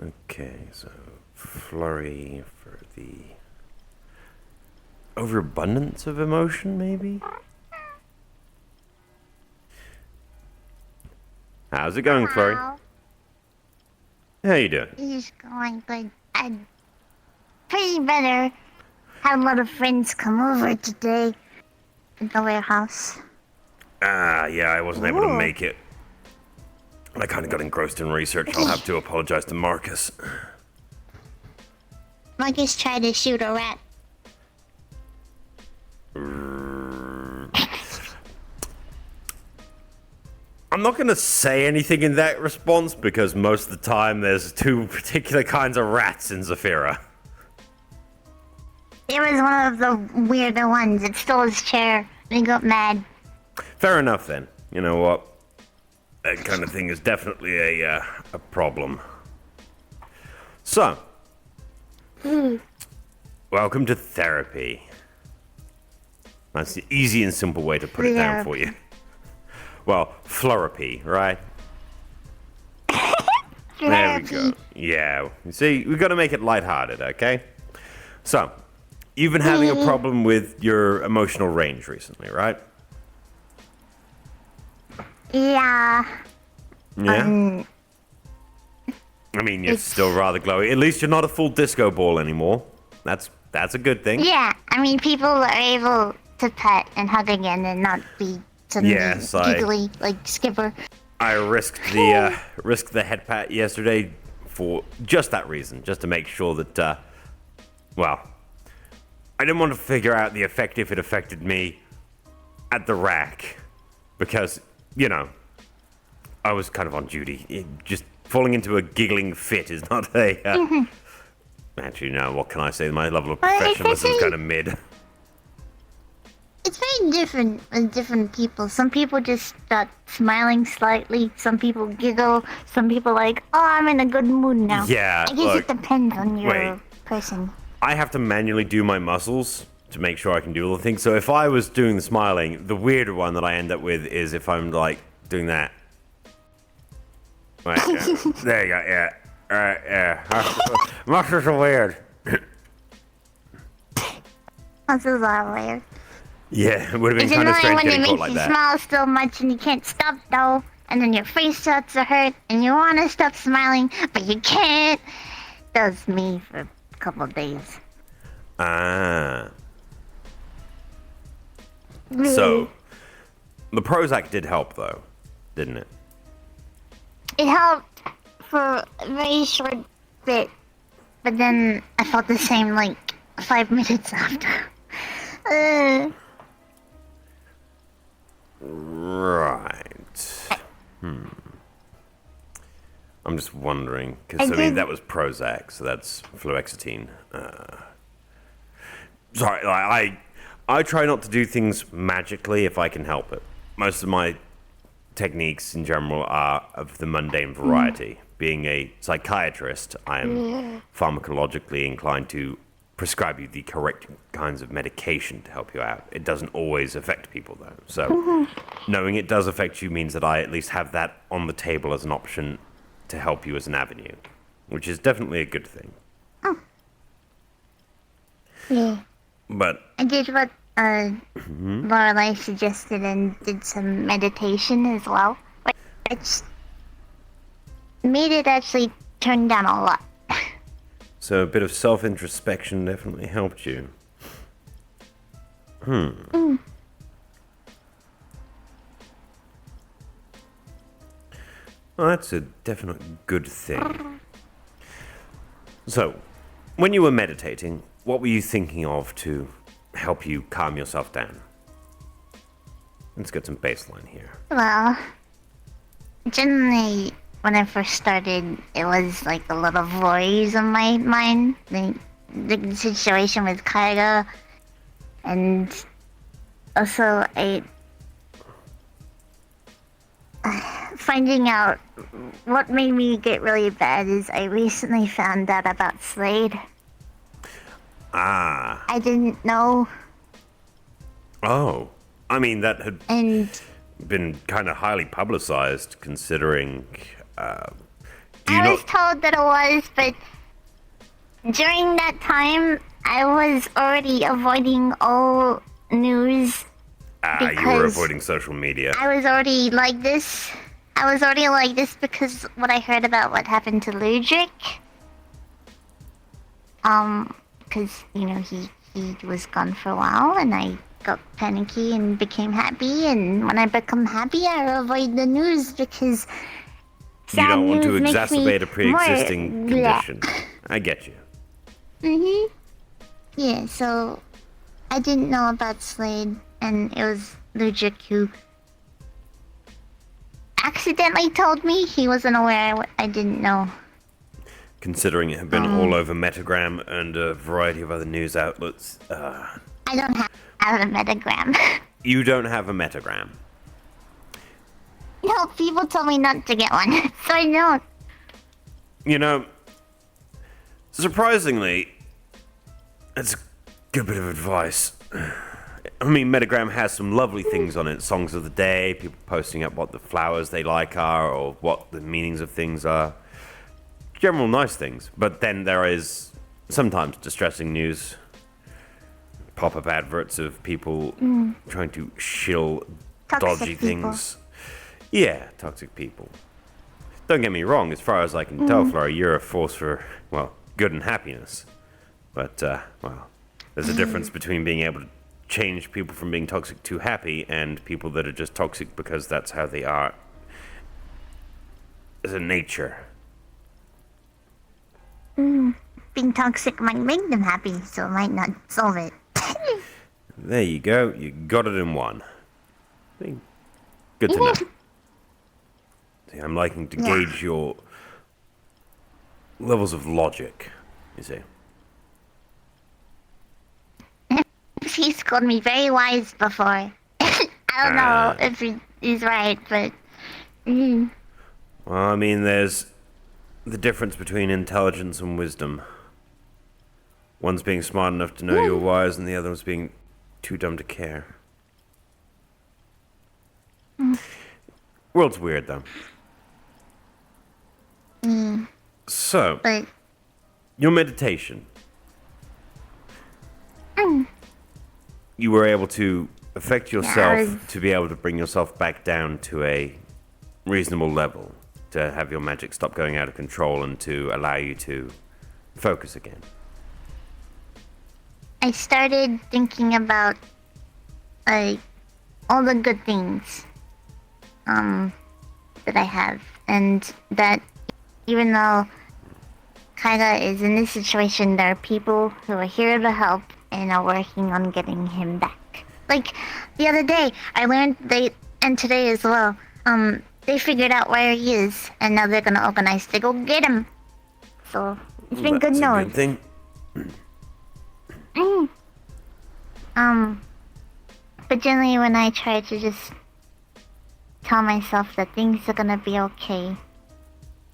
Okay, so Flurry for the overabundance of emotion, maybe? How's it going, Flurry? Hello. How you doing? It's going good. I'd pretty better. Had a lot of friends come over today at the warehouse. Yeah, I wasn't able to Ooh. make it. I kind of got engrossed in research. I'll have to apologize to Marcus. Marcus tried to shoot a rat. I'm not going to say anything in that response because most of the time there's two particular kinds of rats in Zafira. It was one of the weirder ones. It stole his chair. And he got mad. Fair enough then. You know what? That kind of thing is definitely a problem. So, welcome to therapy. That's the easy and simple way to put it down for you. Well, Flurry, right? There we go. Yeah. You see, we've got to make it lighthearted, okay? So, you've been having a problem with your emotional range recently, right? Yeah. Yeah. I mean, you're still rather glowy. At least you're not a full disco ball anymore. That's a good thing. Yeah. I mean, people are able to pet and hug again and not be suddenly giggly like Skipper. I risked the head pat yesterday for just that reason, just to make sure that, well, I didn't want to figure out the effect if it affected me at the rack, because, you know, I was kind of on duty. Just falling into a giggling fit is not a, actually, no, what can I say? My level of professionalism is kind of mid. It's very different with different people. Some people just start smiling slightly. Some people giggle. Some people like, oh, I'm in a good mood now. Yeah, I guess it depends on your person. I have to manually do my muscles to make sure I can do all the things. So if I was doing the smiling, the weirder one that I end up with is if I'm like doing that. Right, yeah. There you go, yeah. Alright, yeah. Muscles are weird. Muscles are weird. Yeah, it would have been It's kind of annoying strange when getting it caught makes like you that. smile so much and you can't stop though. And then your face starts to hurt and you want to stop smiling, but you can't. Does me for a couple of days. Ah. So, the Prozac did help though, didn't it? It helped for a very short bit, but then I felt the same like 5 minutes after. Right. I'm just wondering, because I mean, that was Prozac, so that's fluoxetine. Sorry, I try not to do things magically if I can help it. Most of my techniques in general are of the mundane variety. Being a psychiatrist, I am pharmacologically inclined to prescribe you the correct kinds of medication to help you out. It doesn't always affect people though. So knowing it does affect you means that I at least have that on the table as an option to help you as an avenue, which is definitely a good thing. Yeah. But I did what Lorelai suggested and did some meditation as well, which made it actually turn down a lot. so a bit of self-introspection definitely helped you. Well, that's a definite good thing. So, when you were meditating, what were you thinking of to help you calm yourself down? Let's get some baseline here. Well, generally, when I first started, it was like a lot of worries on my mind. The situation with Kaiga, and also finding out what made me get really bad is I recently found out about Slade. Ah. I didn't know. Oh. I mean, that had And been kind of highly publicized considering I was told that it was, but during that time, I was already avoiding all news. You were avoiding social media. I was already like this. I was already like this because what I heard about what happened to Ludwig. Because, you know, he was gone for a while, and I got panicky and became happy, and when I become happy, I avoid the news because You don't want to news makes me exacerbate a pre-existing more condition. I get you. Mm-hmm. Yeah, so I didn't know about Slade, and it was Ludwig who accidentally told me. He wasn't aware. I didn't know. Considering it had been all over Metagram and a variety of other news outlets. I don't have a metagram. You don't have a Metagram. No, people told me not to get one, so I don't. You know, surprisingly, it's a good bit of advice. I mean, Metagram has some lovely things on it. Songs of the day, people posting up what the flowers they like are, or what the meanings of things are. General nice things. But then there is sometimes distressing news. Pop-up adverts of people trying to shill Toxic dodgy people. things. Yeah, toxic people. Don't get me wrong, as far as I can tell, Flurry, you're a force for, well, good and happiness. But, well, there's a difference between being able to change people from being toxic to happy and people that are just toxic because that's how they are as a nature. Being toxic might make them happy, so it might not solve it. There you go, you got it in one. Good to know. See, I'm liking to gauge your levels of logic, you see. He's called me very wise before. I don't know if he's right, but... Well, I mean, there's the difference between intelligence and wisdom. One's being smart enough to know you're wise, and the other one's being too dumb to care. World's weird, though. So, But... your meditation. You were able to affect yourself to be able to bring yourself back down to a reasonable level, to have your magic stop going out of control and to allow you to focus again. I started thinking about, like, all the good things, that I have, and that even though Kaiga is in this situation, there are people who are here to help and are working on getting him back. Like, the other day, I learned and today as well, they figured out where he is, and now they're gonna organize to go get him. So, it's been good That's a news. good thing. But generally when I try to just tell myself that things are gonna be okay,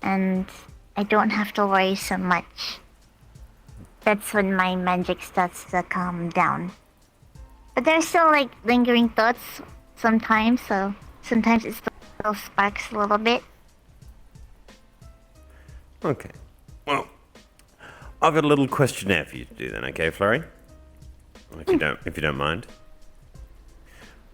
and I don't have to worry so much, that's when my magic starts to calm down. But there's still, like, lingering thoughts sometimes, so sometimes it still sparks a little bit. Okay. Well, I've got a little questionnaire for you to do then, okay, Flurry? If you don't mind.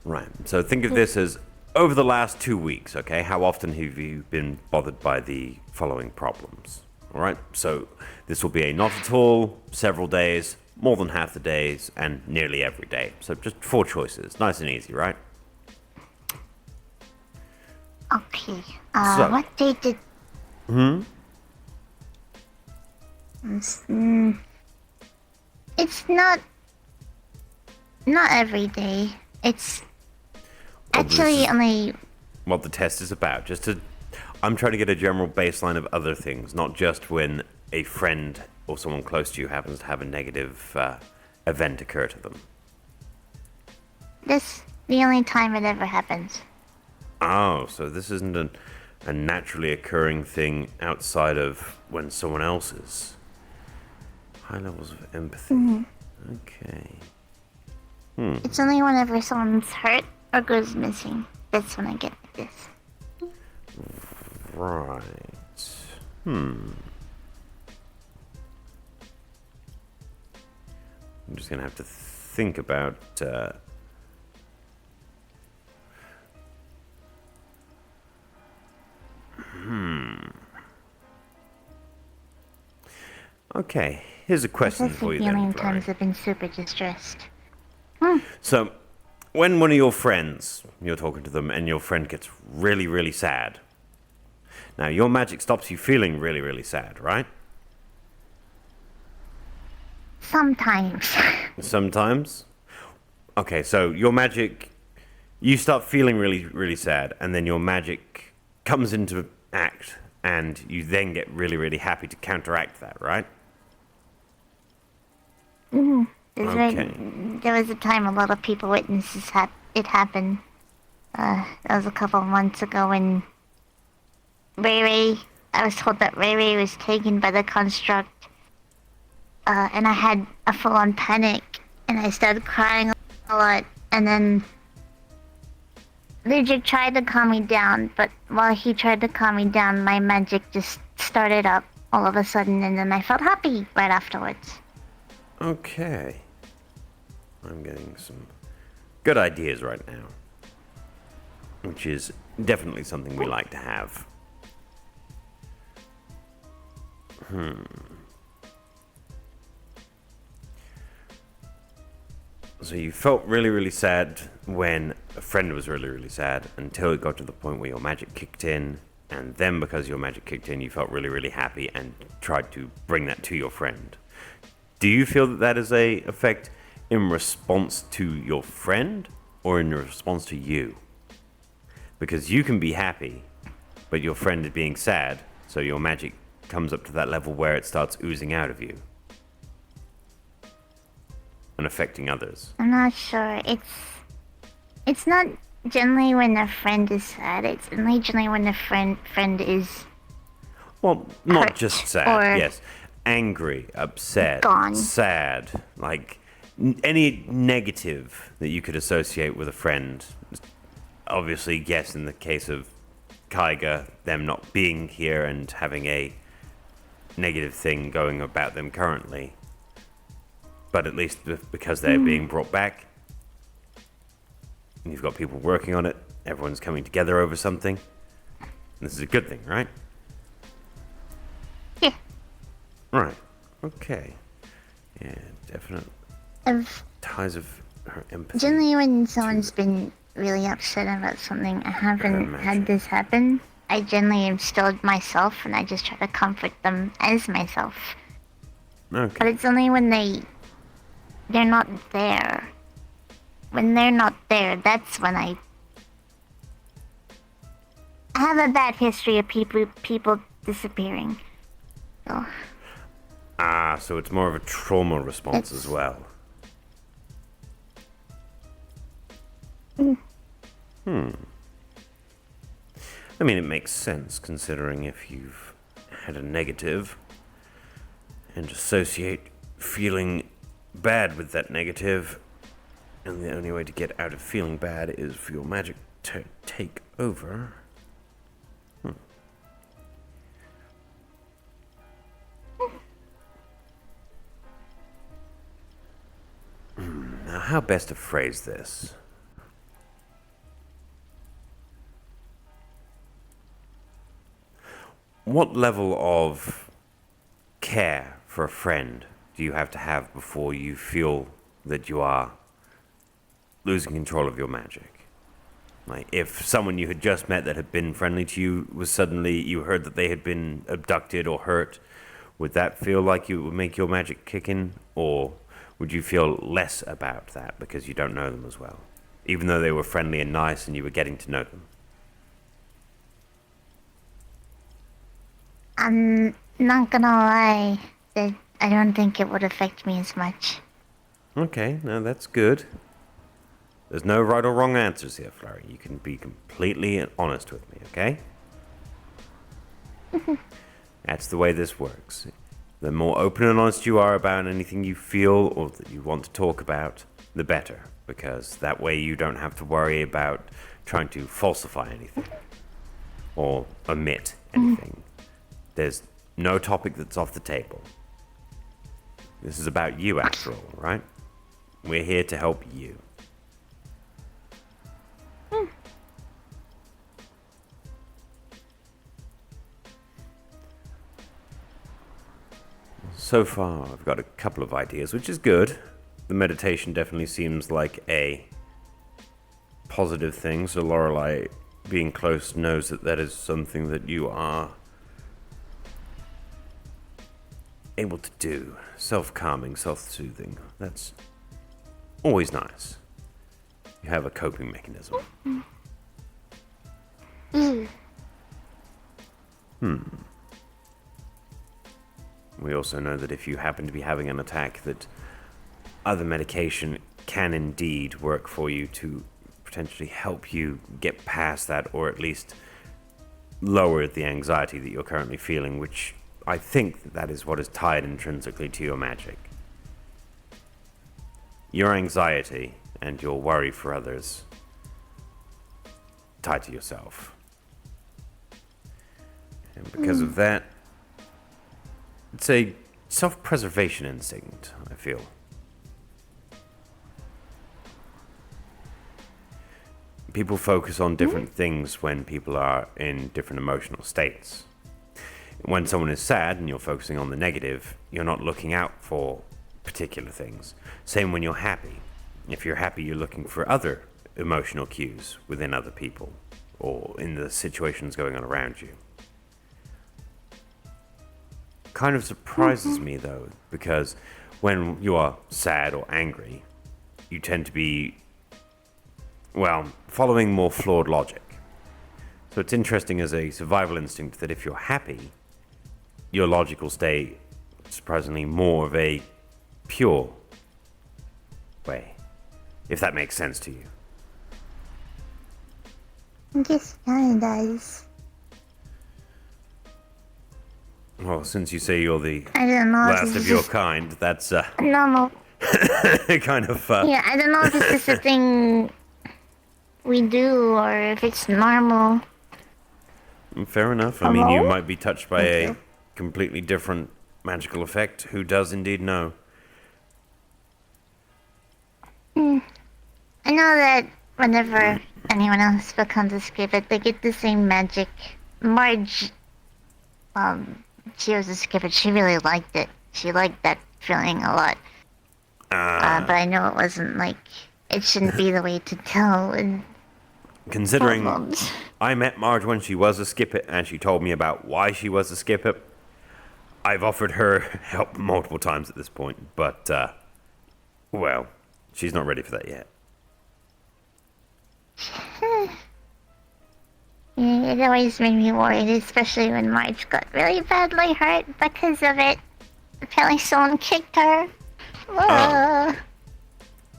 Right. So think of this as over the last 2 weeks, okay? How often have you been bothered by the following problems? All right. So this will be a not at all, several days, more than half the days, and nearly every day. So just 4 choices. Nice and easy, right? Okay. So- What day did... It's not every day. It's Well, this actually is only... what the test is about. I'm trying to get a general baseline of other things, not just when a friend or someone close to you happens to have a negative event occur to them. This the only time it ever happens. Oh, so this isn't a naturally occurring thing outside of when someone else is. High levels of empathy. Okay. It's only whenever someone's hurt or goes missing. That's when I get this. Right. I'm just gonna have to think about. Okay, here's a question for Especially you then, healing Flurry. times have been super distressed. So, when one of your friends, you're talking to them, and your friend gets really, really sad. Now, your magic stops you feeling really, really sad, right? Sometimes. Sometimes. Okay, so your magic, you start feeling really, really sad, and then your magic comes into act, and you then get really, really happy to counteract that, right? Okay. There was a time a lot of people witnessed it happen. That was a couple of months ago when I was told that Ray Ray was taken by the construct, and I had a full-on panic, and I started crying a lot, and then Lugic tried to calm me down, but while he tried to calm me down, my magic just started up all of a sudden, and then I felt happy right afterwards. Okay. I'm getting some good ideas right now, which is definitely something we like to have. So you felt really, really sad when a friend was really, really sad until it got to the point where your magic kicked in, and then because your magic kicked in, you felt really, really happy and tried to bring that to your friend. Do you feel that that is a effect in response to your friend or in response to you? Because you can be happy, but your friend is being sad, so your magic comes up to that level where it starts oozing out of you and affecting others. I'm not sure. It's not generally when a friend is sad. It's only generally when a friend is Well, not hurt just sad, or yes. Angry, upset, gone. sad, like any negative that you could associate with a friend. Obviously, yes, in the case of Kaiga, them not being here and having a negative thing going about them currently. But at least because they're being brought back, and you've got people working on it, everyone's coming together over something. This is a good thing, right? Yeah. Right. Okay. Yeah, definite ties of her empathy. Generally, when someone's been really upset about something, I haven't had this happen. I generally am still myself, and I just try to comfort them as myself. Okay. But it's only when they're not there. When they're not there, that's when I have a bad history of people disappearing. So So it's more of a trauma response as well. I mean, it makes sense considering if you've had a negative and associate feeling bad with that negative, and the only way to get out of feeling bad is for your magic to take over. Now, how best to phrase this? What level of care for a friend do you have to have before you feel that you are losing control of your magic? Like, if someone you had just met that had been friendly to you was suddenly, you heard that they had been abducted or hurt, would that feel like it would make your magic kick in? Or would you feel less about that because you don't know them as well? Even though they were friendly and nice and you were getting to know them? I'm not gonna lie, that I don't think it would affect me as much. Okay, no, that's good. There's no right or wrong answers here, Flurry. You can be completely honest with me, okay? That's the way this works. The more open and honest you are about anything you feel or that you want to talk about, the better. Because that way you don't have to worry about trying to falsify anything or omit anything. There's No topic that's off the table. This is about you, after all, right? We're here to help you. So far, I've got a couple of ideas, which is good. The meditation definitely seems like a positive thing, so Lorelei, being close, knows that that is something that you are able to do. Self-calming, self-soothing. That's always nice. You have a coping mechanism. We also know that if you happen to be having an attack, that other medication can indeed work for you to potentially help you get past that, or at least lower the anxiety that you're currently feeling, which I think that is what is tied intrinsically to your magic. Your anxiety and your worry for others tied to yourself. And because of that, it's a self-preservation instinct, I feel. People focus on different things when people are in different emotional states. When someone is sad and you're focusing on the negative, you're not looking out for particular things. Same when you're happy. If you're happy, you're looking for other emotional cues within other people or in the situations going on around you. Kind of surprises me, though, because when you are sad or angry, you tend to be, well, following more flawed logic. So it's interesting as a survival instinct that if you're happy, your logic will stay surprisingly more of a pure way, if that makes sense to you. I guess it kinda does. Well, since you say you're the I don't know. last of your kind, that's normal. kind of Yeah, I don't know if it's just a thing we do or if it's normal. fair enough. I mean, you Hello? might be touched by Thank a you. completely different magical effect. Who does indeed know? I know that whenever anyone else becomes a skipper, they get the same magic. Marge, she was a skipper. She really liked it. She liked that feeling a lot. But I know it wasn't like, it shouldn't be the way to tell. And Considering problems. I met Marge when she was a skipper and she told me about why she was a skipper, I've offered her help multiple times at this point, but, well, she's not ready for that yet. Yeah, it always made me worried, especially when Marge got really badly hurt because of it. Apparently someone kicked her.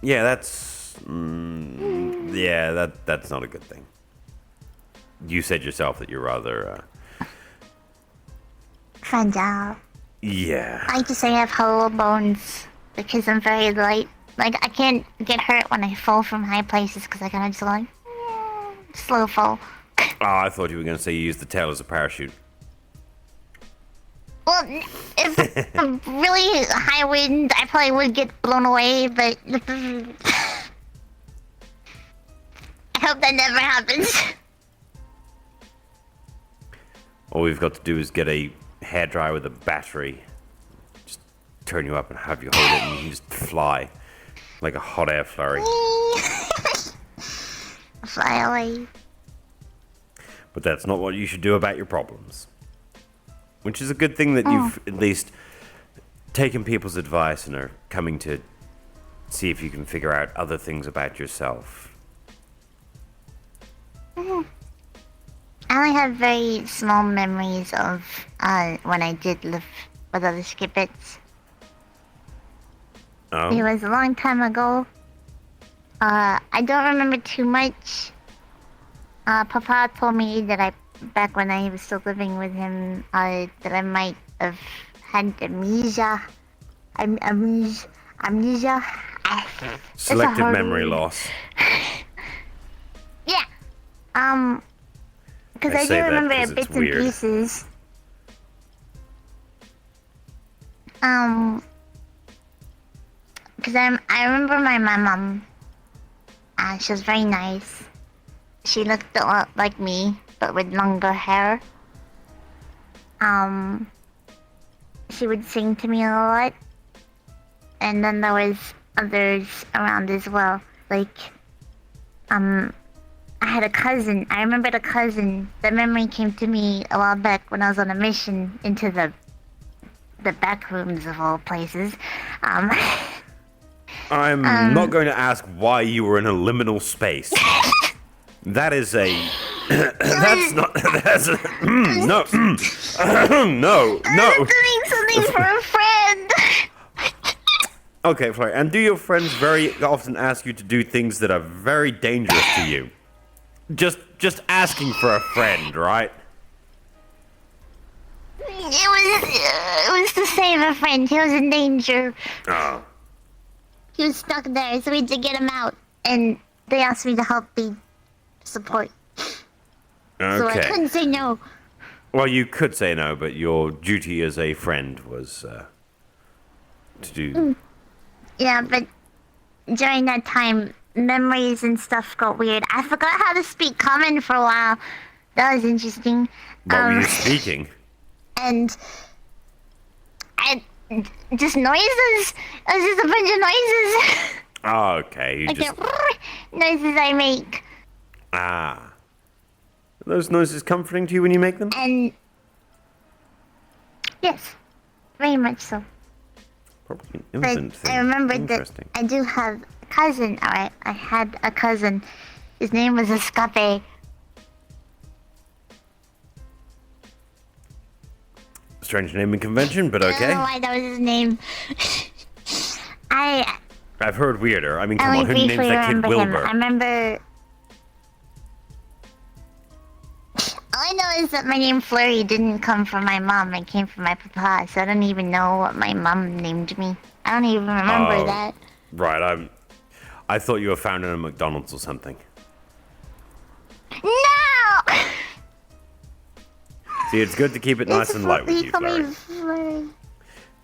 Yeah, that's... yeah, that's not a good thing. You said yourself that you're rather, Fragile. yeah. I like to say I have hollow bones because I'm very light. Like, I can't get hurt when I fall from high places because I kind of just like, slow fall. Oh, I thought you were going to say you used the tail as a parachute. Well, if a really high wind, I probably would get blown away, but I hope that never happens. All we've got to do is get a hairdryer with a battery, just turn you up and have you hold it and you can just fly like a hot air flurry. Fly away. But that's not what you should do about your problems. Which is a good thing that you've at least taken people's advice and are coming to see if you can figure out other things about yourself. I only have very small memories of when I did live with other skippets. Oh? It was a long time ago. I don't remember too much. Papa told me that back when I was still living with him, that I might have had amnesia. Amnesia. Selective memory loss. Yeah. Because I I do say that remember 'cause it's bits and weird. pieces. Because I remember my mom. She was very nice. She looked a lot like me, but with longer hair. She would sing to me a lot. And then there was others around as well. Like, I had a cousin. I remembered a cousin. The memory came to me a while back when I was on a mission into the back rooms of all places. I'm not going to ask why you were in a liminal space. That is a... that's not... That's a... no. No. I'm doing something for a friend. Okay, Flurry. And do your friends very often ask you to do things that are very dangerous to you? Just asking for a friend, right? It was to save a friend. He was in danger. Oh. He was stuck there, so we had to get him out. And they asked me to help be support. Okay. So I couldn't say no. Well, you could say no, but your duty as a friend was to do... Yeah, but during that time, memories and stuff got weird. I forgot how to speak common for a while. That was interesting. What were you speaking? And just noises. It was just a bunch of noises. Oh, okay. You Like just... the noises I make. Ah. Are those noises comforting to you when you make them? And yes, very much so. Probably an But infant thing. I remembered that Interesting. I do have a cousin. Alright, I had a cousin. His name was Escape. Strange naming convention, but I don't okay. know why that was his name. I've heard weirder. I mean, I come on, only who names briefly that kid remember him. Wilbur? I remember. All I know is that my name Flurry didn't come from my mom. It came from my papa. So I don't even know what my mom named me. I don't even remember Oh. that. Right, I thought you were found in a McDonald's or something. No! See, it's good to keep it nice and light with He you, called me Flurry. Flurry.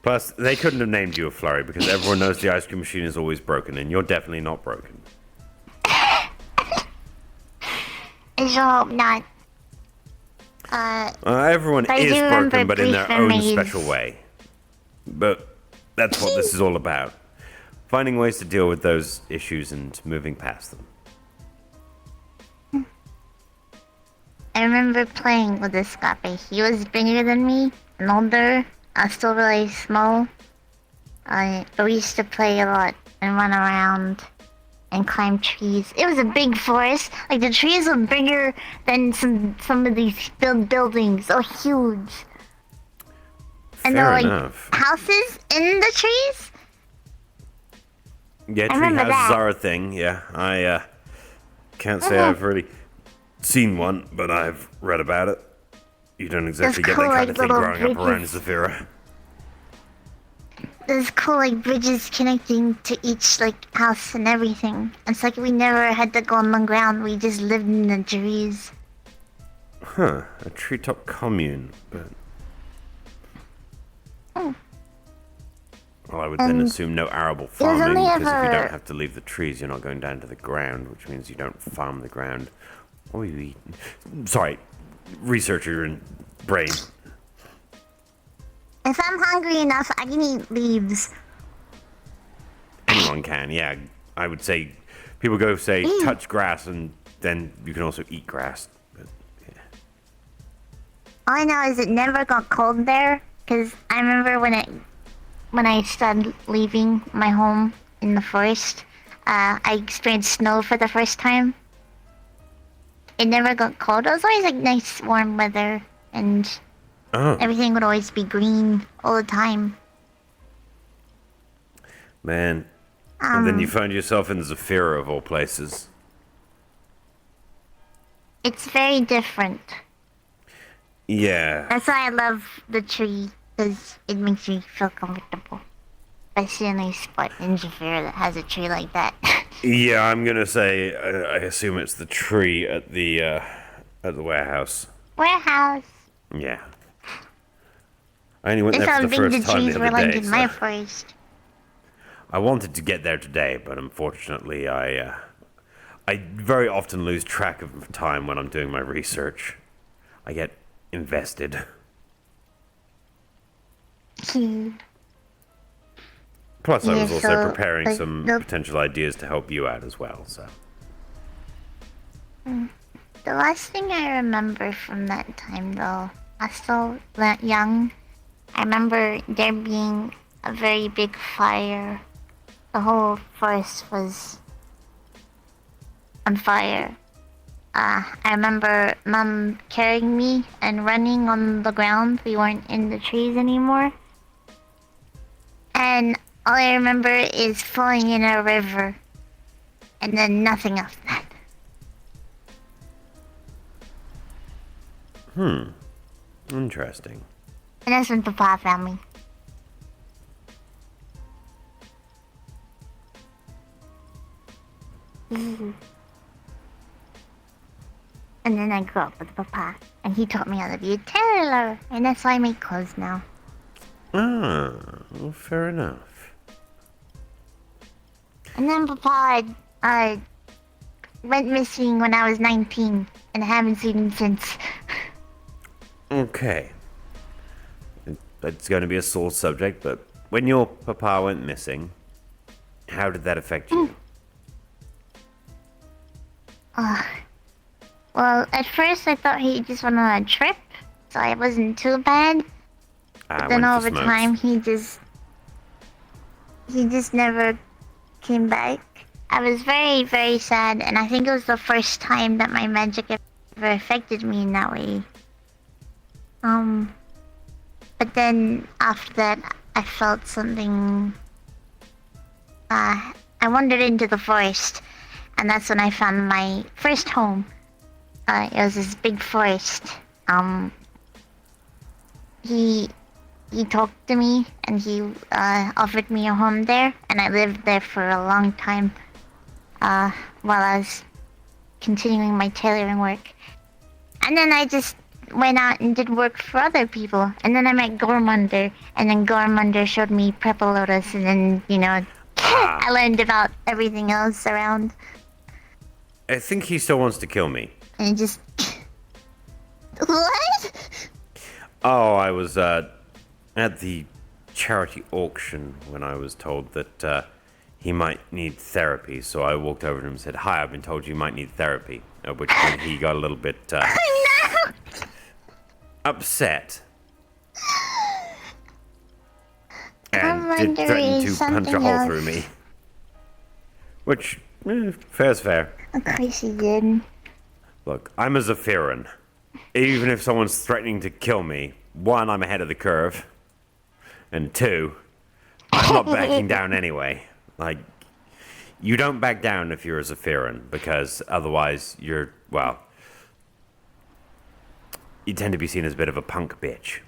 Plus, they couldn't have named you a Flurry because everyone knows the ice cream machine is always broken, and you're definitely not broken. I sure hope not. Everyone I is do remember broken, but in their brief own memories. special way. But that's what this is all about. Finding ways to deal with those issues and moving past them. I remember playing with Escape. He was bigger than me and older. I was still really small. But we used to play a lot and run around and climb trees. It was a big forest. Like the trees were bigger than some of these buildings. Oh, huge. And there Fair were like enough. houses in the trees. Yeah, I tree remember houses that. are a thing. Yeah, I can't say I've really seen one, but I've read about it. You don't exactly get cool, that kind like, of thing little growing up around bridges. Zafira. There's cool like bridges connecting to each like house and everything. It's like we never had to go on the ground. We just lived in the trees. Huh, a treetop commune, but... Oh. Well, I would then assume no arable was farming, only because if you ever- don't have to leave the trees, you're not going down to the ground, which means you don't farm the ground. What are you eating? Sorry, researcher and brain. If I'm hungry enough, I can eat leaves. Anyone can, yeah. I would say, people go say, touch grass, and then you can also eat grass. But, yeah. All I know is it never got cold there. Cause I remember when I started leaving my home in the forest, I experienced snow for the first time. It never got cold. It was always like nice warm weather, and Oh, everything would always be green all the time. man. And then you find yourself in Zafira, of all places. It's very different. Yeah. That's why I love the tree, because it makes me feel comfortable. Especially in a spot in Jafir that has a tree like that. Yeah, I'm gonna say, I assume it's the tree at the warehouse. Warehouse. Yeah. I only went That's there how for the big the first time trees the were other like day. in my So forest. I wanted to get there today, but unfortunately, I very often lose track of time when I'm doing my research. I get invested. Plus, I was also preparing some potential ideas to help you out as well, so. The last thing I remember from that time, though, I was still young. I remember there being a very big fire. The whole forest was on fire. I remember Mom carrying me and running on the ground. We weren't in the trees anymore. And all I remember is falling in a river. And then nothing after that. Interesting. And that's when Papa found me. And then I grew up with Papa, and he taught me how to be a tailor, and that's why I make clothes now. Ah, well, fair enough. And then Papa went missing when I was 19, and I haven't seen him since. Okay. It's going to be a sore subject, but when your papa went missing, how did that affect you? Well, at first I thought he just went on a trip, so it wasn't too bad. But then over time, he just never came back. I was very, very sad, and I think it was the first time that my magic ever affected me in that way. But then after that, I felt something. I wandered into the forest, and that's when I found my first home. It was this big forest. He talked to me, and he offered me a home there, and I lived there for a long time. While I was continuing my tailoring work, and then I just went out and did work for other people, and then I met Gormunder, and then Gormunder showed me Purple Lotus, and then I learned about everything else around. I think he still wants to kill me. And just what? Oh, I was at the charity auction when I was told that he might need therapy, so I walked over to him and said, "Hi, I've been told you might need therapy," at which point he got a little bit No! upset. And did threaten to punch a hole through me. Which, fair's fair. Of course he did. Look, I'm a Zephyrin. Even if someone's threatening to kill me, one, I'm ahead of the curve. And two, I'm not backing down anyway. Like, you don't back down if you're a Zephyrin, because otherwise you're, well, you tend to be seen as a bit of a punk bitch.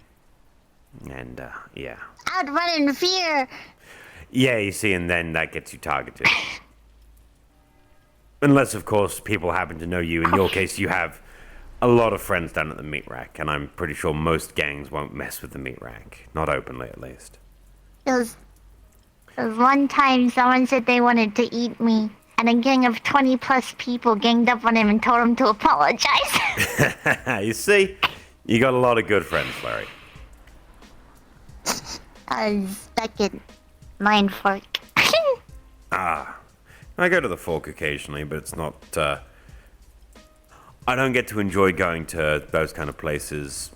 And, yeah. I'd run in fear. Yeah, you see, and then that gets you targeted. Unless, of course, people happen to know you. In your case, you have a lot of friends down at the meat rack, and I'm pretty sure most gangs won't mess with the meat rack. Not openly, at least. There was one time someone said they wanted to eat me, and a gang of 20 plus people ganged up on him and told him to apologize. You see? You got a lot of good friends, Flurry. I was back at Mind Fork. I go to the Fork occasionally, but it's not, I don't get to enjoy going to those kind of places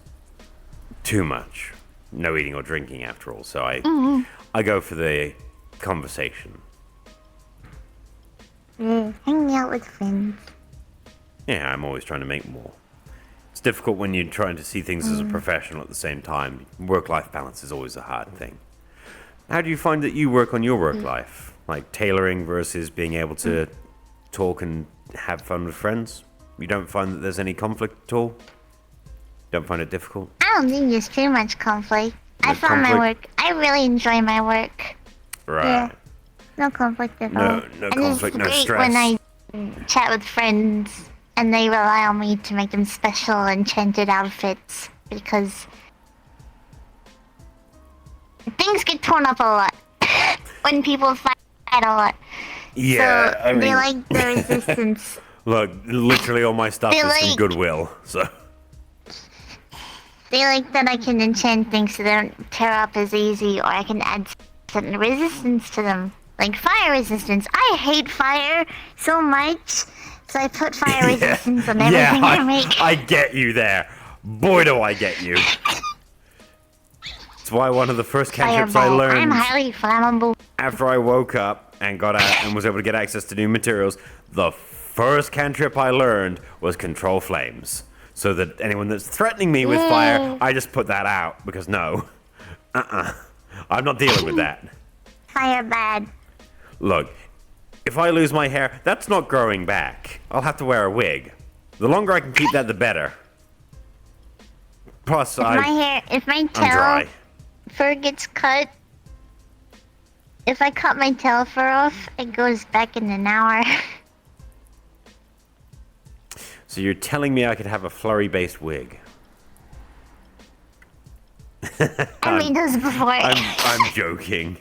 too much. No eating or drinking, after all, so I go for the conversation. Hanging out with friends. Yeah, I'm always trying to make more. It's difficult when you're trying to see things as a professional at the same time. Work-life balance is always a hard thing. How do you find that you work on your work life? Like tailoring versus being able to talk and have fun with friends? You don't find that there's any conflict at all? Don't find it difficult? I don't think there's too much conflict. I found my work. I really enjoy my work. Right. Yeah. No conflict at all. No And conflict, no it's great stress. when I chat with friends and they rely on me to make them special enchanted outfits because things get torn up a lot when people fight a lot. Yeah, So I mean, they like the resistance. look, literally all my stuff They is from like- Goodwill, so. They like that I can enchant things so they don't tear up as easy, or I can add certain resistance to them. Like fire resistance. I hate fire so much, so I put fire resistance on everything I make. I get you there. Boy, do I get you. That's why one of the first cantrips I Fireball. learned I'm highly flammable. after I woke up and got out and was able to get access to new materials, the first cantrip I learned was control flames. So that anyone that's threatening me with fire, I just put that out because no. I'm not dealing with that. Fire bad. Look, if I lose my hair, that's not growing back. I'll have to wear a wig. The longer I can keep that, the better. Plus, If my I'm tail dry. fur gets cut, if I cut my tail fur off, it goes back in an hour. So you're telling me I could have a Flurry-based wig? I made those before. I'm joking.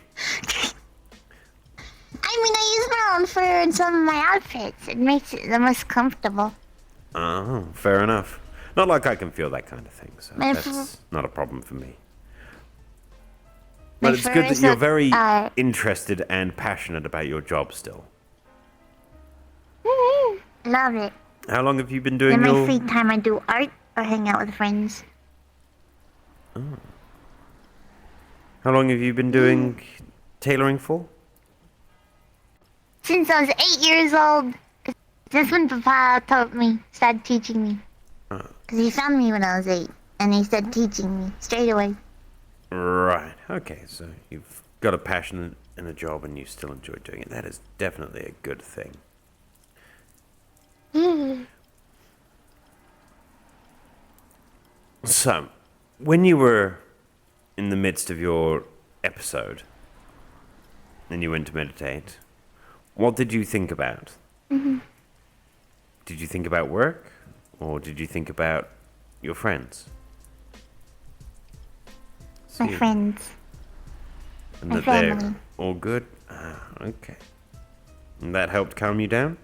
I mean, I use my own fur in some of my outfits. It makes it the most comfortable. Oh, fair enough. Not like I can feel that kind of thing, so My that's not a problem for me. My But it's fur good that is you're a- very uh, interested and passionate about your job still. Love it. How long have you been doing In my your... free time, I do art or hang out with friends. How long have you been doing tailoring for? Since I was 8 years old. That's when Papa started teaching me. Because he found me when I was 8, and he started teaching me straight away. Right. Okay, so you've got a passion and a job and you still enjoy doing it. That is definitely a good thing. So, when you were in the midst of your episode and you went to meditate, what did you think about? Did you think about work or did you think about your friends? My See, friends. and my that they're family. all good? Ah, okay. And that helped calm you down?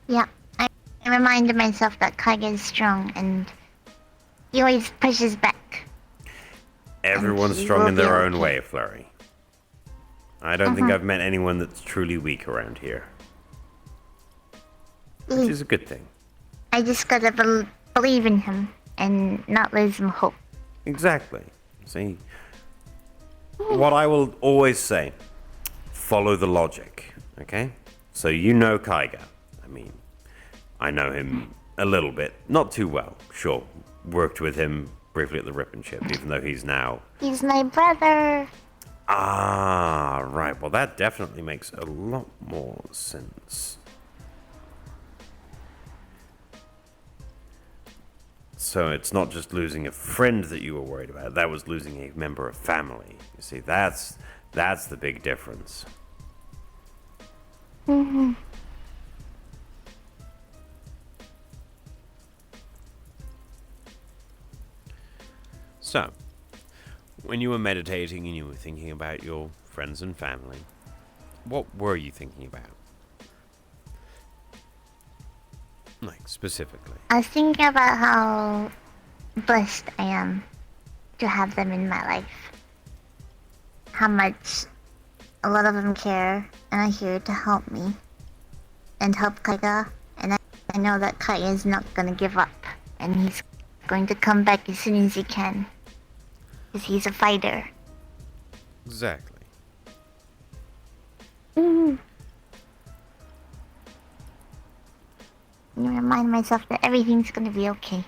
Yeah. I reminded myself that Kaiga is strong, and he always pushes back. Everyone's you strong will in be their own okay. way, Flurry. I don't think I've met anyone that's truly weak around here. Which is a good thing. I just gotta believe in him and not lose him hope. Exactly. See? What I will always say, follow the logic, okay? So you know Kaiga. I mean, I know him a little bit. Not too well, sure. Worked with him briefly at the Rip and Ship, even though he's now... He's my brother. Ah, right. Well, that definitely makes a lot more sense. So it's not just losing a friend that you were worried about. That was losing a member of family. You see, that's the big difference. So, when you were meditating and you were thinking about your friends and family, what were you thinking about? Like, specifically. I was thinking about how blessed I am to have them in my life. How much a lot of them care and are here to help me and help Kaiga. And I know that Kaiga is not gonna give up, and he's going to come back as soon as he can. Because he's a fighter. Exactly. And remind myself that everything's gonna be okay.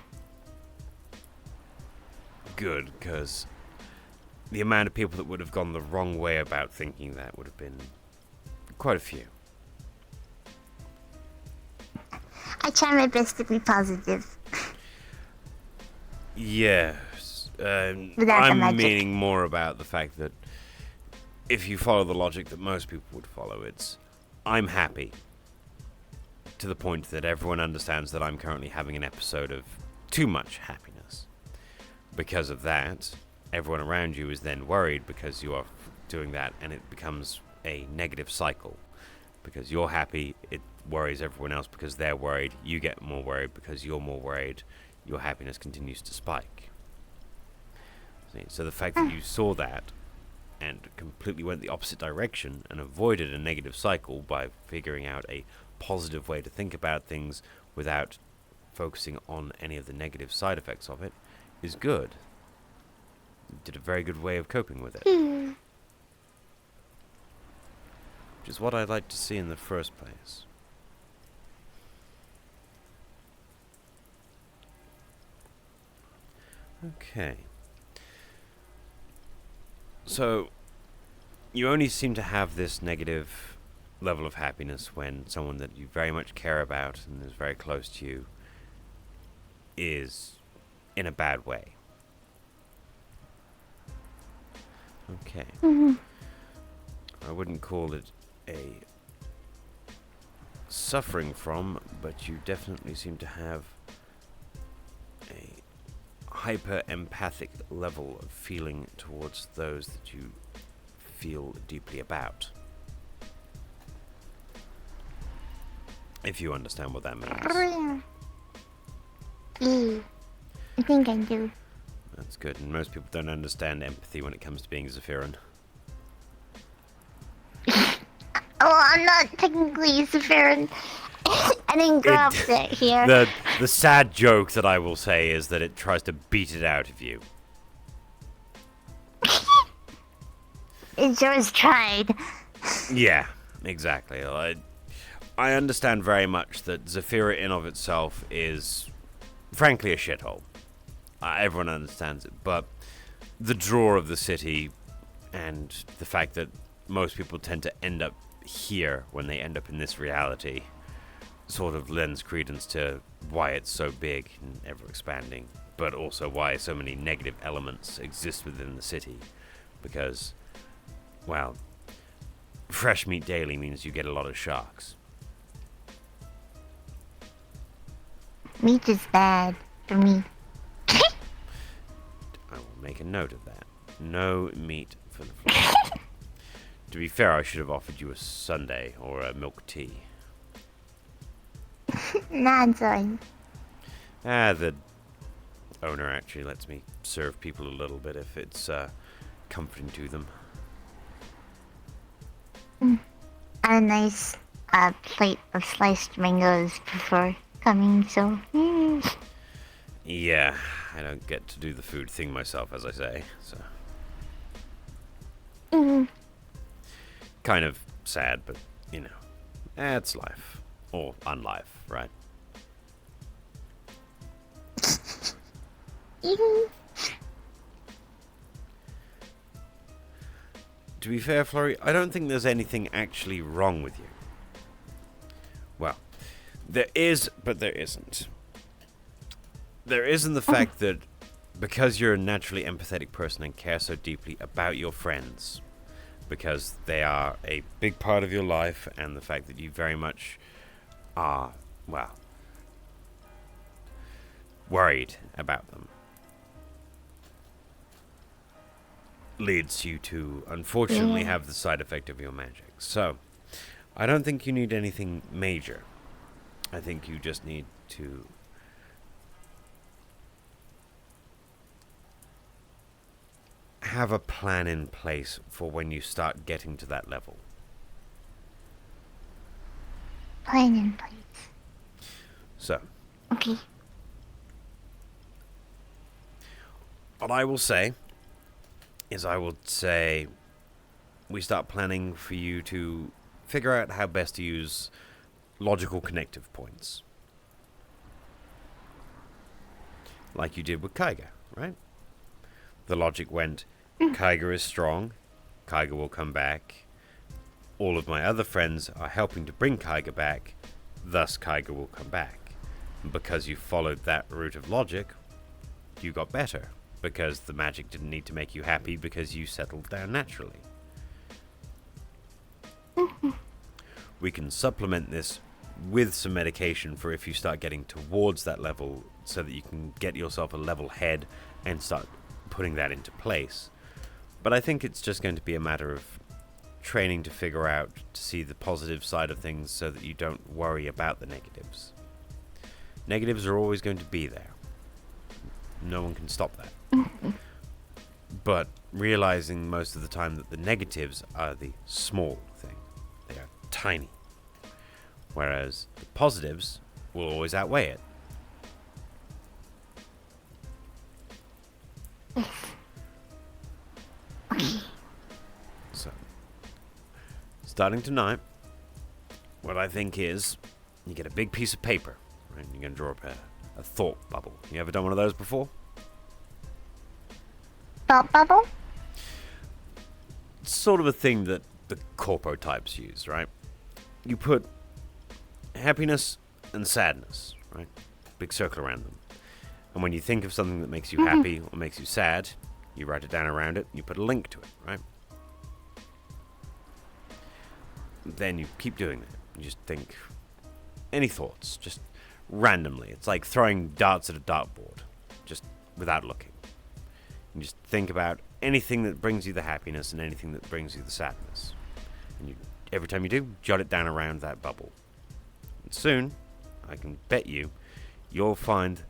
Good, because the amount of people that would have gone the wrong way about thinking that would have been quite a few. I try my best to be positive. Yes. Without the I'm magic. meaning more about the fact that if you follow the logic that most people would follow, it's I'm happy. To the point that everyone understands that I'm currently having an episode of too much happiness. Because of that, everyone around you is then worried because you are doing that, and it becomes a negative cycle. Because you're happy, it worries everyone else because they're worried. You get more worried because you're more worried. Your happiness continues to spike. See? So the fact that you saw that and completely went the opposite direction and avoided a negative cycle by figuring out a positive way to think about things without focusing on any of the negative side effects of it is good. You did a very good way of coping with it. Which is what I'd like to see in the first place. Okay. So, you only seem to have this negative level of happiness when someone that you very much care about and is very close to you is in a bad way. Okay. I wouldn't call it a suffering from, but you definitely seem to have a hyper-empathic level of feeling towards those that you feel deeply about. If you understand what that means. I think I do. That's good, and most people don't understand empathy when it comes to being Zephyrin. Oh, I'm not technically Zephyrin. I didn't grow up here. The sad joke that I will say is that it tries to beat it out of you. It just tried. Yeah, exactly. I understand very much that Zephyra in of itself is, frankly, a shithole. Everyone understands it, but the draw of the city and the fact that most people tend to end up here when they end up in this reality sort of lends credence to why it's so big and ever expanding, but also why so many negative elements exist within the city. Because, well, fresh meat daily means you get a lot of sharks. Meat is bad for me. I will make a note of that. No meat for the Flurry. To be fair, I should have offered you a sundae or a milk tea. Nah, sorry. The owner actually lets me serve people a little bit if it's comforting to them. A nice plate of sliced mangoes before coming, so... Yeah, I don't get to do the food thing myself, as I say, so... Kind of sad, but, you know, it's life. Or unlife, right? To be fair, Flurry, I don't think there's anything actually wrong with you. Well, there is, but there isn't. There isn't the fact that because you're a naturally empathetic person and care so deeply about your friends, because they are a big part of your life, and the fact that you very much are, well, worried about them, leads you to, unfortunately, have the side effect of your magic. So, I don't think you need anything major. I think you just need to have a plan in place for when you start getting to that level. Plan in place. So, Okay. what I will say is we start planning for you to figure out how best to use logical connective points. Like you did with Kaiga, right? The logic went, Kaiga is strong, Kaiga will come back. All of my other friends are helping to bring Kaiga back, thus Kaiga will come back. And because you followed that route of logic, you got better. Because the magic didn't need to make you happy because you settled down naturally. We can supplement this with some medication for if you start getting towards that level so that you can get yourself a level head and start putting that into place. But I think it's just going to be a matter of training to figure out, to see the positive side of things so that you don't worry about the negatives. Negatives are always going to be there. No one can stop that. But realizing most of the time that the negatives are the small thing. They are tiny. Whereas the positives will always outweigh it. So, starting tonight, what I think is, you get a big piece of paper, right? You're going to draw up a thought bubble. You ever done one of those before? Thought bubble? It's sort of a thing that the corpo types use, right? You put happiness and sadness, right? Big circle around them. And when you think of something that makes you happy or makes you sad, you write it down around it and you put a link to it, right? Then you keep doing that. You just think any thoughts, just randomly. It's like throwing darts at a dartboard, just without looking. You just think about anything that brings you the happiness and anything that brings you the sadness. And every time you do, jot it down around that bubble. And soon, I can bet you'll find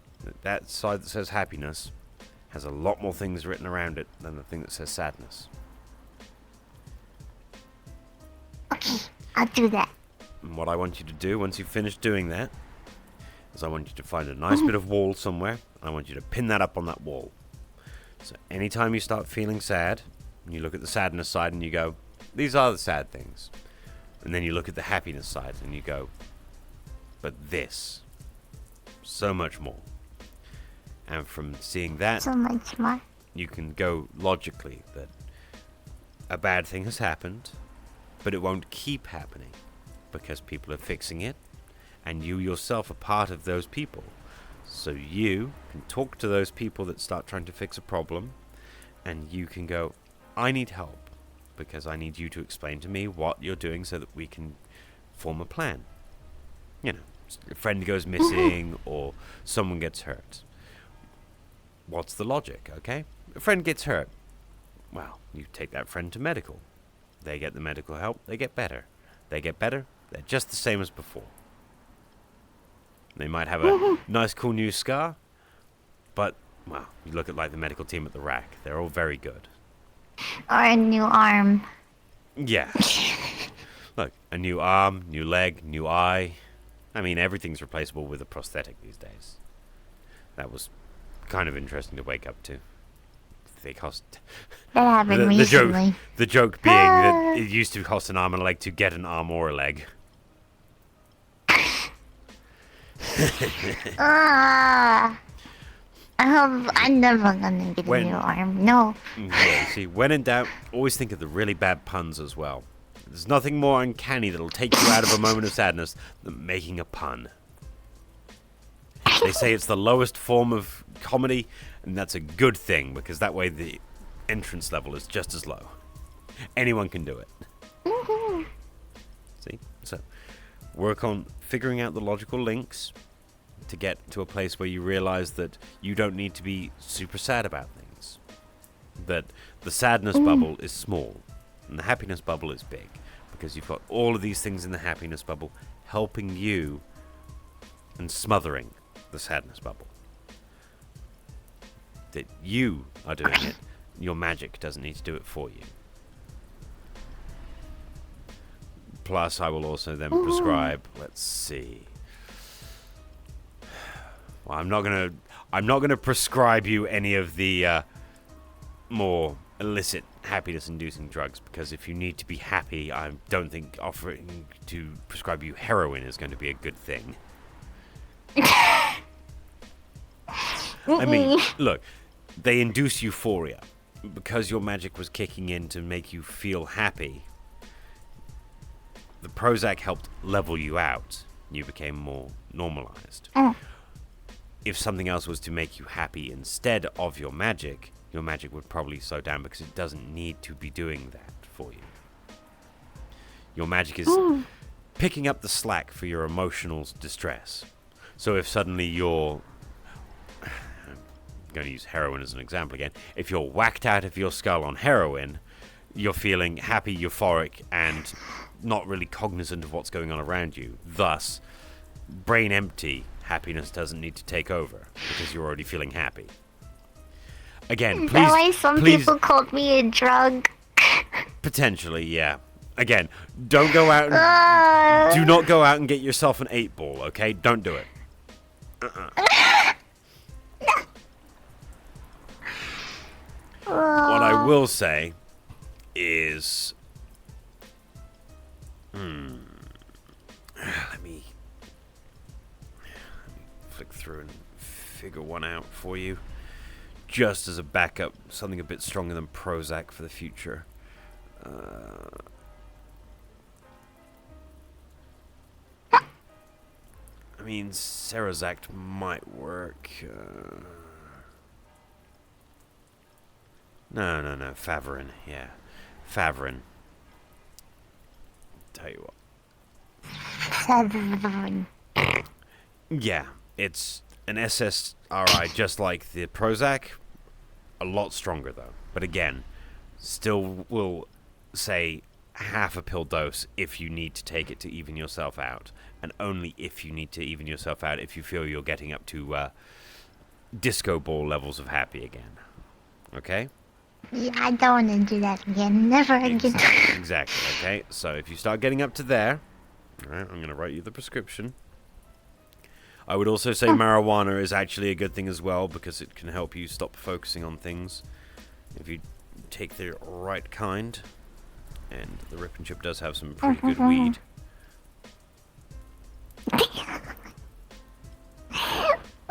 that side that says happiness has a lot more things written around it than the thing that says sadness. Okay, I'll do that. And what I want you to do once you've finished doing that is I want you to find a nice bit of wall somewhere, and I want you to pin that up on that wall. So anytime you start feeling sad, and you look at the sadness side and you go, these are the sad things. And then you look at the happiness side and you go, but this, so much more. And from seeing that, So much more. you can go logically that a bad thing has happened, but it won't keep happening because people are fixing it, and you yourself are part of those people. So you can talk to those people that start trying to fix a problem, and you can go, I need help because I need you to explain to me what you're doing so that we can form a plan. You know, a friend goes missing or someone gets hurt. What's the logic, okay? A friend gets hurt. Well, you take that friend to medical. They get the medical help, they get better. They get better, they're just the same as before. They might have a nice, cool new scar, but, well, you look at like the medical team at the rack. They're all very good. Or a new arm. Yeah. Look, a new arm, new leg, new eye. I mean, everything's replaceable with a prosthetic these days. That was kind of interesting to wake up to. They cost... That happened recently. The joke being that it used to cost an arm and a leg to get an arm or a leg. I'm never gonna get a new arm. No. Yeah, see, when in doubt, always think of the really bad puns as well. There's nothing more uncanny that'll take you out of a moment of sadness than making a pun. They say it's the lowest form of comedy, and that's a good thing, because that way the entrance level is just as low. Anyone can do it. See? So, work on figuring out the logical links to get to a place where you realize that you don't need to be super sad about things. That the sadness bubble is small, and the happiness bubble is big, because you've got all of these things in the happiness bubble helping you and smothering the sadness bubble. That you are doing it, your magic doesn't need to do it for you. Plus, I will also then prescribe, let's see. Well, I'm not gonna prescribe you any of the more illicit happiness-inducing drugs, because if you need to be happy, I don't think offering to prescribe you heroin is going to be a good thing. I mean, look, they induce euphoria. Because your magic was kicking in to make you feel happy, the Prozac helped level you out. You became more normalized. If something else was to make you happy instead of your magic would probably slow down because it doesn't need to be doing that for you. Your magic is picking up the slack for your emotional distress. So if suddenly you're going to use heroin as an example again. If you're whacked out of your skull on heroin, you're feeling happy, euphoric, and not really cognizant of what's going on around you. Thus, brain empty, happiness doesn't need to take over because you're already feeling happy. Again, Is that why some people called me a drug? Potentially, yeah. Again, don't go out and do not go out and get yourself an 8-ball, okay? Don't do it. What I will say is, let me flick through and figure one out for you, just as a backup, something a bit stronger than Prozac for the future. I mean, Cerezact might work. No. Favarin, yeah. Favarin. Tell you what. Yeah, it's an SSRI just like the Prozac. A lot stronger, though. But again, still will say half a pill dose if you need to take it to even yourself out. And only if you need to even yourself out if you feel you're getting up to disco ball levels of happy again. Okay? Yeah, I don't want to do that again. Never again. Exactly, okay? So if you start getting up to there, alright, I'm going to write you the prescription. I would also say marijuana is actually a good thing as well because it can help you stop focusing on things if you take the right kind. And the Rip and Chip does have some pretty good weed.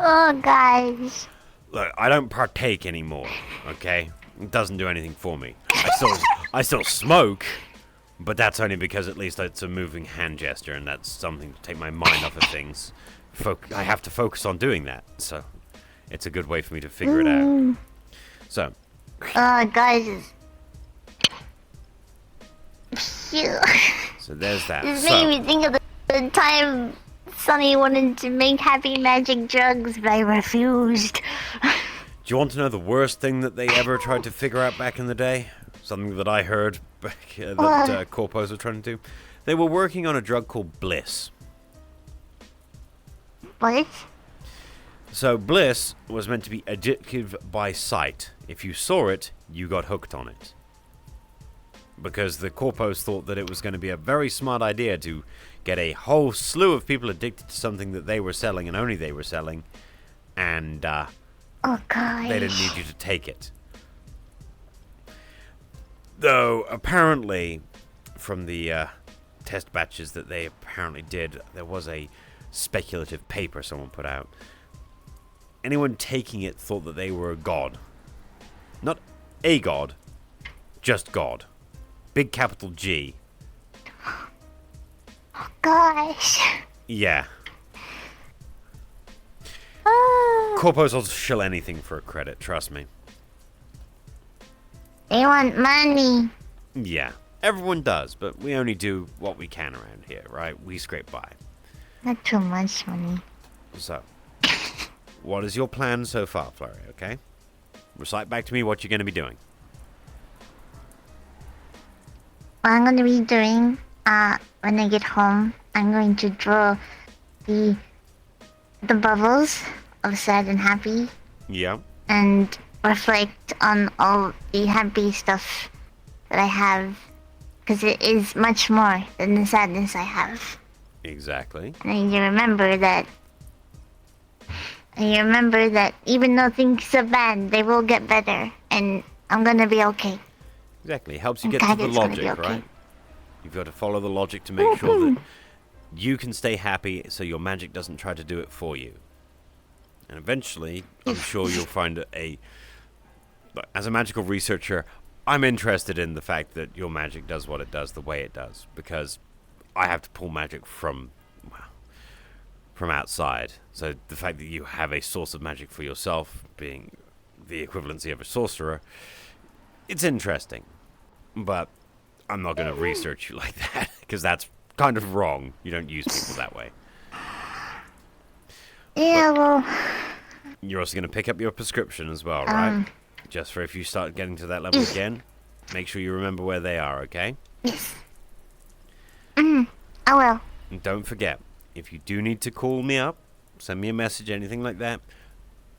Oh, guys. Look, I don't partake anymore, okay? It doesn't do anything for me. I still smoke, but that's only because at least it's a moving hand gesture, and that's something to take my mind off of things. I have to focus on doing that, so it's a good way for me to figure it out. So. Guys. So there's that. This made me think of the time Sonny wanted to make happy magic drugs, but I refused. Do you want to know the worst thing that they ever tried to figure out back in the day? Something that I heard back that corpos were trying to do? They were working on a drug called Bliss. What? So Bliss was meant to be addictive by sight. If you saw it, you got hooked on it. Because the corpos thought that it was going to be a very smart idea to get a whole slew of people addicted to something that they were selling and only they were selling, and oh, gosh. They didn't need you to take it. Though, apparently, from the test batches that they apparently did, there was a speculative paper someone put out. Anyone taking it thought that they were a god. Not a god, just God. Big capital G. Oh, gosh. Yeah. Corpos will shill anything for a credit, trust me. They want money. Yeah, everyone does, but we only do what we can around here, right? We scrape by. Not too much money. So, what is your plan so far, Flurry, okay? Recite back to me what you're going to be doing. What I'm going to be doing, when I get home, I'm going to draw the bubbles of sad and happy. Yeah. And reflect on all the happy stuff that I have. Because it is much more than the sadness I have. Exactly. And I need to remember that. And you remember that even though things are bad, they will get better. And I'm going to be okay. Exactly. It helps you get to the logic, okay. Right? You've got to follow the logic to make sure that you can stay happy so your magic doesn't try to do it for you. And eventually, I'm sure you'll find as a magical researcher, I'm interested in the fact that your magic does what it does the way it does. Because I have to pull magic from outside. So the fact that you have a source of magic for yourself, being the equivalency of a sorcerer, it's interesting. But I'm not going to research you like that, because that's kind of wrong. You don't use people that way. Yeah, well, You're also going to pick up your prescription as well, right? Just for if you start getting to that level again, make sure you remember where they are, okay? Yes. I will. And don't forget, if you do need to call me up, send me a message, anything like that,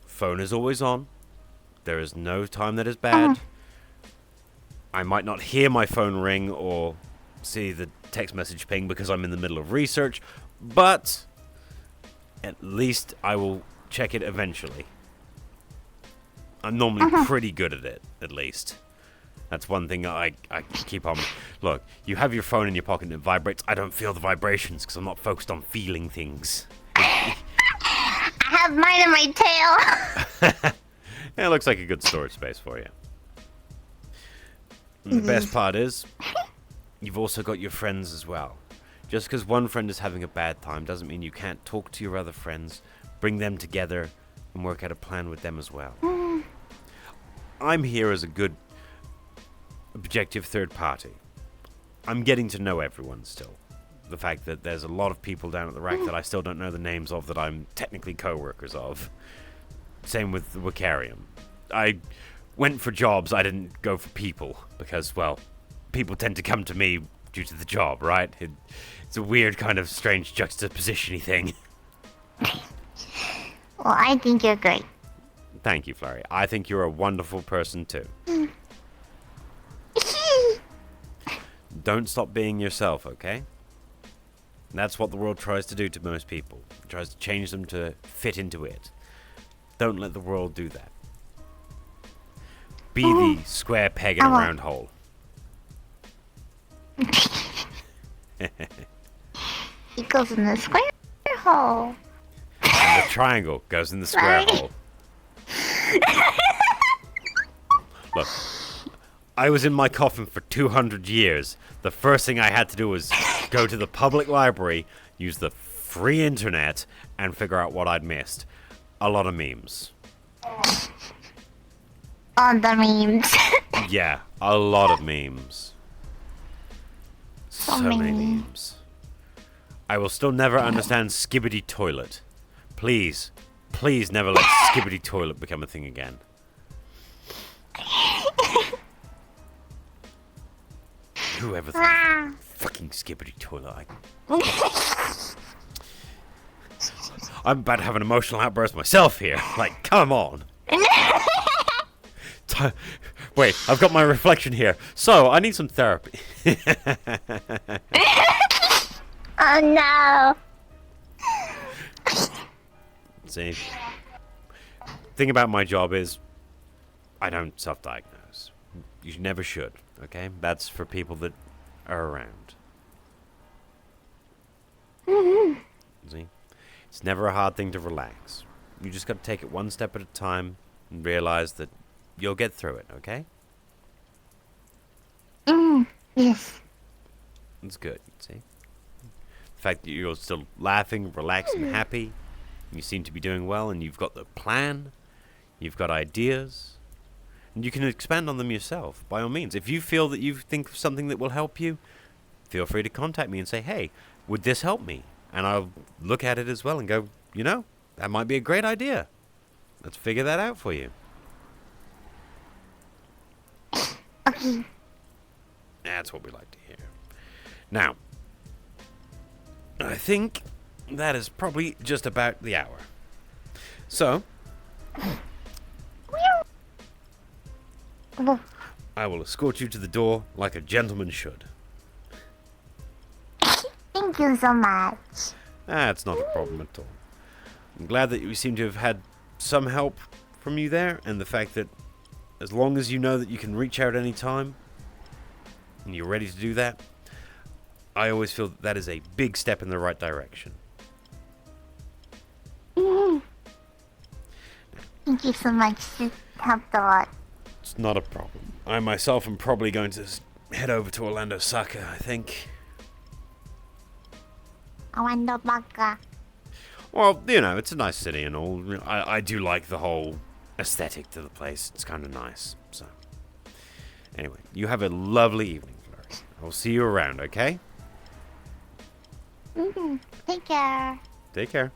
phone is always on. There is no time that is bad. I might not hear my phone ring or see the text message ping because I'm in the middle of research, but at least I will check it eventually. I'm normally pretty good at it, at least. That's one thing I keep on. Look, you have your phone in your pocket and it vibrates. I don't feel the vibrations because I'm not focused on feeling things. I have mine in my tail. Yeah, it looks like a good storage space for you. And the best part is, you've also got your friends as well. Just because one friend is having a bad time doesn't mean you can't talk to your other friends, bring them together, and work out a plan with them as well. I'm here as a good, objective third party. I'm getting to know everyone still. The fact that there's a lot of people down at the rack that I still don't know the names of that I'm technically co-workers of. Same with the Wicarium. I went for jobs, I didn't go for people, because, well, people tend to come to me due to the job, right? It's a weird kind of strange juxtaposition-y thing. Well, I think you're great. Thank you, Flurry. I think you're a wonderful person, too. Don't stop being yourself, okay? That's what the world tries to do to most people. It tries to change them to fit into it. Don't let the world do that. Be the square peg in a round hole. It goes in the square hole. And the triangle goes in the square hole. Look, I was in my coffin for 200 years. The first thing I had to do was go to the public library, use the free internet, and figure out what I'd missed. A lot of memes. On the memes. Yeah, a lot of memes. So many memes. I will still never understand Skibbity Toilet. Please, please never let Skibbity Toilet become a thing again. Whoever thought fucking Skibbity Toilet. I'm about to have an emotional outburst myself here. Like, come on. Wait, I've got my reflection here. So, I need some therapy. Oh no. See, thing about my job is I don't self-diagnose. You never should, okay? That's for people that are around. See? It's never a hard thing to relax. You just got to take it one step at a time and realize that you'll get through it, okay? Yes. It's good, see? The fact that you're still laughing, relaxed, and happy, and you seem to be doing well, and you've got the plan, you've got ideas, and you can expand on them yourself, by all means. If you feel that you think of something that will help you, feel free to contact me and say, hey, would this help me? And I'll look at it as well and go, you know, that might be a great idea. Let's figure that out for you. Okay. That's what we like to hear. Now, I think that is probably just about the hour. So, I will escort you to the door like a gentleman should. Thank you so much. That's not a problem at all. I'm glad that you seem to have had some help from you there, and the fact that as long as you know that you can reach out any time, and you're ready to do that, I always feel that that is a big step in the right direction. Thank you so much. It helped a lot. It's not a problem. I myself am probably going to head over to Orlando, Osaka, I think. Orlando Baka. Well, you know, it's a nice city and all. I do like the whole aesthetic to the place. It's kind of nice. So, anyway, you have a lovely evening, Flurry. I'll see you around, okay? Take care. Take care.